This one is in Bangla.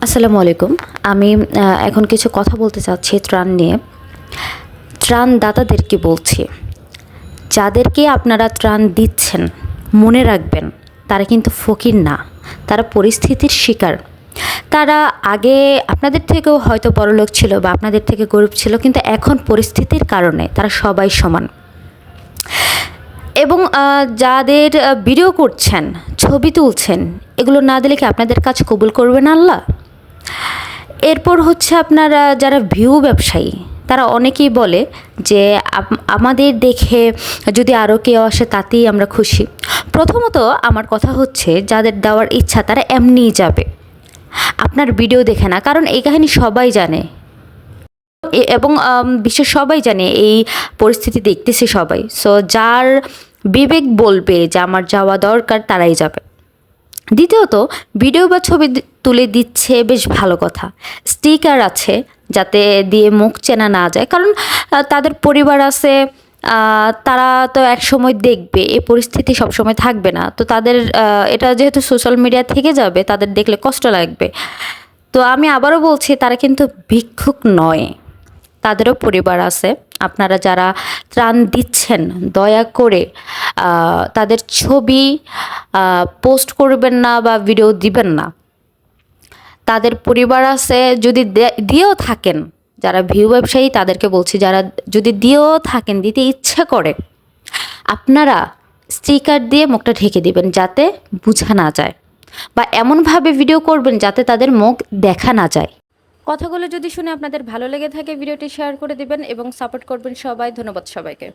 আসসালামু আলাইকুম। আমি এখন কিছু কথা বলতে চাচ্ছি ত্রাণ নিয়ে। ত্রাণদাতাদেরকে বলছি, যাদেরকে আপনারা ত্রাণ দিচ্ছেন মনে রাখবেন তারা কিন্তু ফকির না, তারা পরিস্থিতির শিকার। তারা আগে আপনাদের থেকেও হয়তো বড়লোক ছিল বা আপনাদের থেকে গরিব ছিল, কিন্তু এখন পরিস্থিতির কারণে তারা সবাই সমান। এবং যাদের ভিডিও করছেন, ছবি তুলছেন, এগুলো না দিলে কি আপনাদের কাজ কবুল করবেন আল্লাহ? এরপর হচ্ছে আপনারা যারা ভিউ ব্যবসায়ী, তারা অনেকেই বলে যে আমাদের দেখে যদি আরও কেউ আসে তাতেই আমরা খুশি। প্রথমত আমার কথা হচ্ছে, যাদের দেওয়ার ইচ্ছা তারা এমনিই যাবে, আপনার ভিডিও দেখে না। কারণ এই কাহিনী সবাই জানে এবং বিশ্বের সবাই জানে, এই পরিস্থিতি দেখতেছে সবাই। সো যার বিবেক বলবে যে আমার যাওয়া দরকার, তারাই যাবে। দ্বিতীয়ত, ভিডিও বা ছবি তুলে দিচ্ছে বেশ ভালো কথা। স্টিকার আছে যাতে দিয়ে মুখ চেনা না যায়, কারণ তাদের পরিবার আছে, তারা তো এক সময় দেখবে, এই পরিস্থিতি সবসময় থাকবে না। তো তাদের এটা যেহেতু সোশ্যাল মিডিয়া থেকে যাবে, তাদের দেখলে কষ্ট লাগবে। তো আমি আবারও বলছি, তারা কিন্তু ভিক্ষুক নয়, তাদেরও পরিবার আছে। আপনারা যারা ত্রাণ দিচ্ছেন, দয়া করে তাদের ছবি পোস্ট করবেন না বা ভিডিও দিবেন না। তাদের পরিবার আছে, যদি দিয়েও থাকেন, যারা ভিউ ব্যবসায়ী তাদেরকে বলছি, যারা যদি দিয়েও থাকেন, দিতে ইচ্ছে করে, আপনারা স্টিকার দিয়ে মুখটা ঢেকে দিবেন যাতে বোঝা না যায়, বা এমনভাবে ভিডিও করবেন যাতে তাদের মুখ দেখা না যায়। কথাগুলো যদি শুনে আপনাদের ভালো লেগে থাকে, ভিডিওটি শেয়ার করে দিবেন এবং সাপোর্ট করবেন সবাই। ধন্যবাদ সবাইকে।